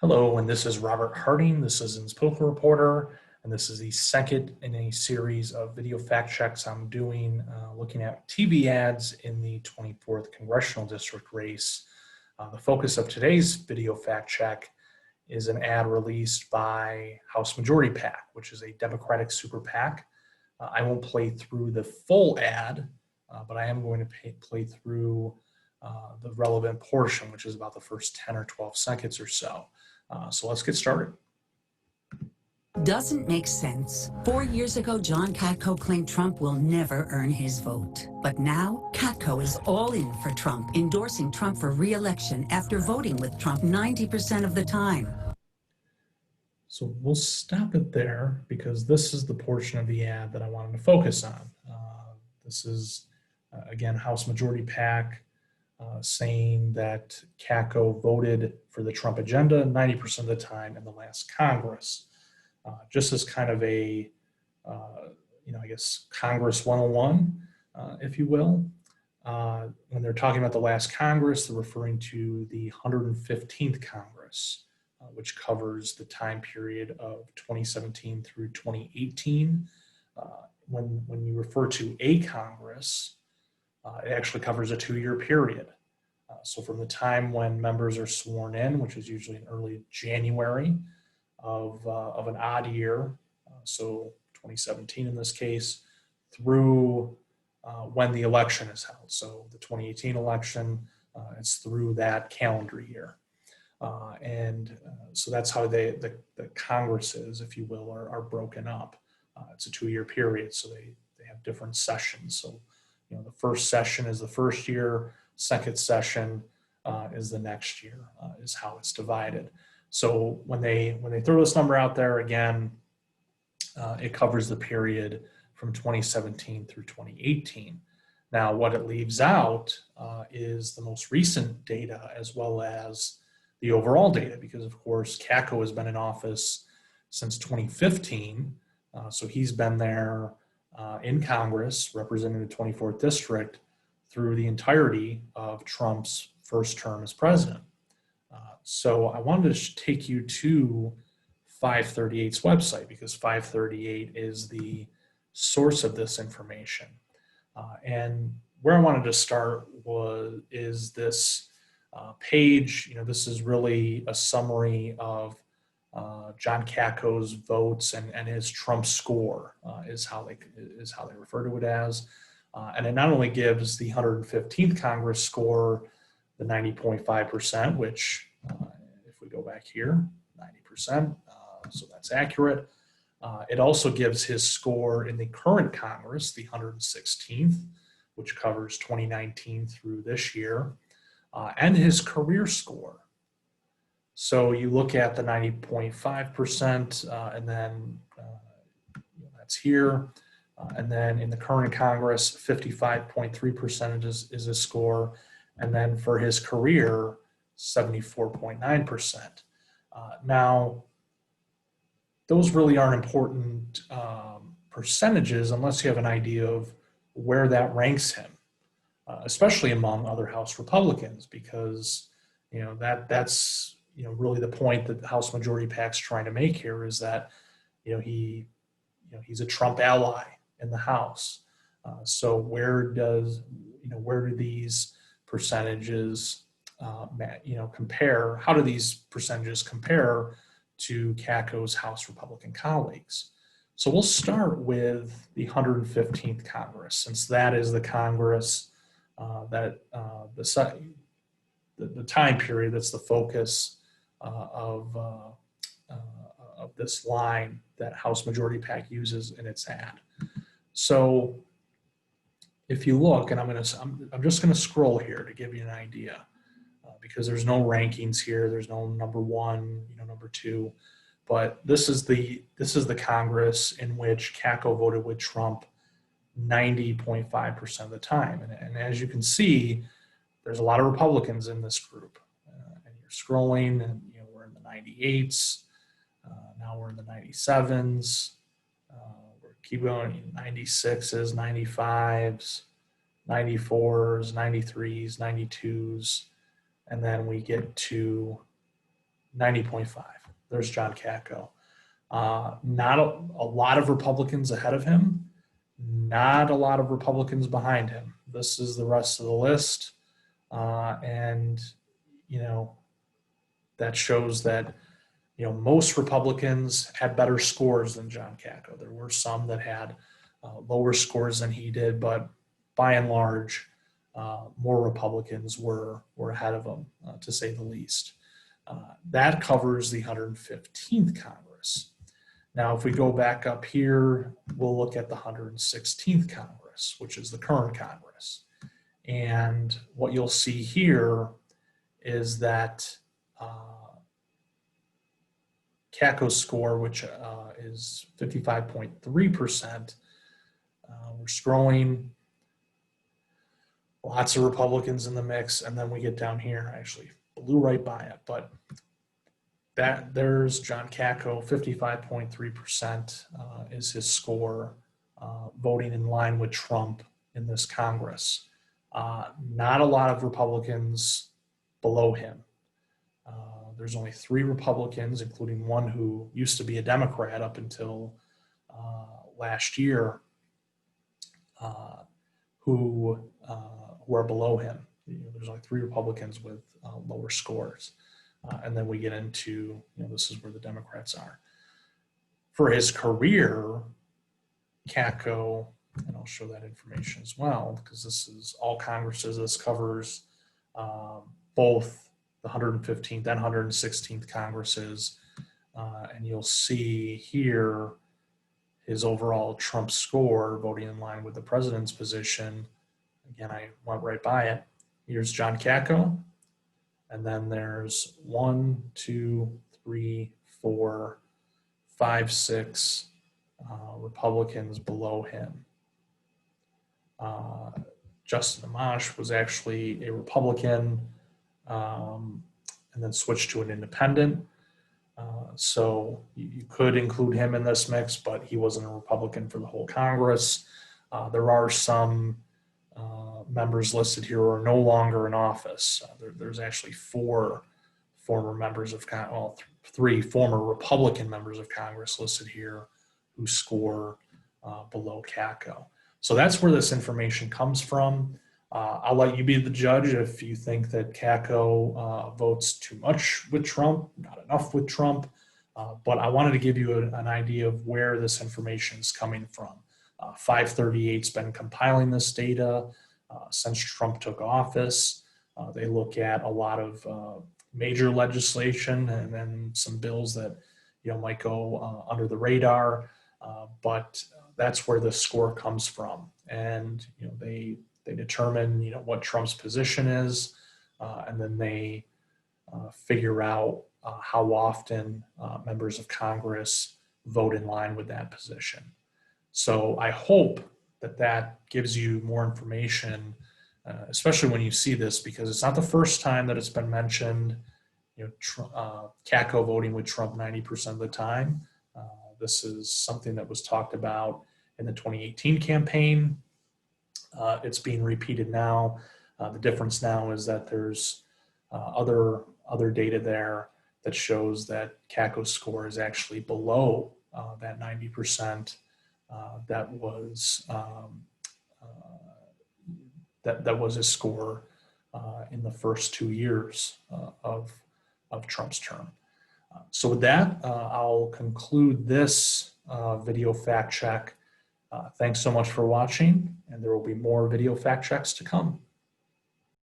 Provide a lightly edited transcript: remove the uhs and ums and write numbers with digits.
Hello, and this is Robert Harding, the Citizens Political Reporter, and this is the second in a series of video fact checks I'm doing looking at TV ads in the 24th Congressional District race. The focus of today's video fact check is an ad released by House Majority PAC, which is a Democratic super PAC. I won't play through the full ad, but I am going to play through the relevant portion, which is about the first 10 or 12 seconds or so. So let's get started. Doesn't make sense. 4 years ago, John Katko claimed Trump will never earn his vote. But now, Katko is all in for Trump, endorsing Trump for re-election after voting with Trump 90% of the time. So we'll stop it there because this is the portion of the ad that I wanted to focus on. This is, again, House Majority PAC saying that Katko voted for the Trump agenda 90% of the time in the last Congress. Just as kind of a, I guess, Congress 101, if you will. When they're talking about the last Congress, they're referring to the 115th Congress, which covers the time period of 2017 through 2018. When you refer to a Congress, it actually covers a 2-year period. So from the time when members are sworn in, which is usually in early January of an odd year, so 2017 in this case, through when the election is held. So the 2018 election, it's through that calendar year. So that's how the Congresses, if you will, are broken up. It's a 2-year period, so they have different sessions. So, the first session is the first year, second session is the next year, is how it's divided. So when they throw this number out there, again, it covers the period from 2017 through 2018. Now, what it leaves out is the most recent data as well as the overall data, because of course, Katko has been in office since 2015. So he's been there in Congress representing the 24th District through the entirety of Trump's first term as president. So I wanted to take you to 538's website because 538 is the source of this information. And where I wanted to start is this page. This is really a summary of John Katko's votes and his Trump score is how they refer to it as. And it not only gives the 115th Congress score the 90.5%, which if we go back here, 90%, so that's accurate. It also gives his score in the current Congress, the 116th, which covers 2019 through this year, and his career score. So you look at the 90.5%, and then that's here. And then in the current Congress, 55.3% is his score. And then for his career, 74.9%. Now, those really aren't important percentages unless you have an idea of where that ranks him, especially among other House Republicans, because that's really the point that the House Majority PAC's trying to make here is that he's a Trump ally in the House. So where do these percentages compare? How do these percentages compare to Katko's House Republican colleagues? So we'll start with the 115th Congress, since that is the Congress the time period that's the focus of this line that House Majority PAC uses in its ad. So if you look, and I'm just gonna scroll here to give you an idea, because there's no rankings here, there's no number one, number two, but this is the Congress in which Katko voted with Trump 90.5% of the time, and as you can see, there's a lot of Republicans in this group, and you're scrolling, and we're in the 98s, now we're in the 97s. Keep going, 96s, 95s, 94s, 93s, 92s, and then we get to 90.5. There's John Katko. Not a lot of Republicans ahead of him, not a lot of Republicans behind him. This is the rest of the list. And, that shows that, most Republicans had better scores than John Katko. There were some that had lower scores than he did, but by and large, more Republicans were ahead of him, to say the least. That covers the 115th Congress. Now, if we go back up here, we'll look at the 116th Congress, which is the current Congress. And what you'll see here is that Katko's score, which is 55.3%, we're scrolling, lots of Republicans in the mix, and then we get down here. I actually blew right by it, but there's John Katko, 55.3% is his score, voting in line with Trump in this Congress. Not a lot of Republicans below him. There's only 3 Republicans, including one who used to be a Democrat up until last year, who are below him. There's only 3 Republicans with lower scores. And then we get into, this is where the Democrats are. For his career, Katko, and I'll show that information as well, because this is all Congresses. This covers both the 115th and 116th Congresses. And you'll see here his overall Trump score, voting in line with the president's position. Again, I went right by it. Here's John Katko. And then there's 1, 2, 3, 4, 5, 6 Republicans below him. Justin Amash was actually a Republican and then switched to an independent. So you could include him in this mix, but he wasn't a Republican for the whole Congress. There are some members listed here who are no longer in office. There's actually 4 former members of Congress, 3 former Republican members of Congress listed here who score below Katko. So that's where this information comes from. I'll let you be the judge if you think that Katko votes too much with Trump, not enough with Trump. But I wanted to give you an idea of where this information is coming from. 538's been compiling this data since Trump took office. They look at a lot of major legislation and then some bills that might go under the radar, but that's where the score comes from. And they determine what Trump's position is, and then they figure out how often members of Congress vote in line with that position. So I hope that gives you more information, especially when you see this, because it's not the first time that it's been mentioned, Katko voting with Trump 90% of the time. This is something that was talked about in the 2018 campaign. It's being repeated now. The difference now is that there's other data there that shows that Katko's score is actually below that 90%. That was his score in the first 2 years of Trump's term. So with that, I'll conclude this video fact check. Thanks so much for watching, and there will be more video fact checks to come.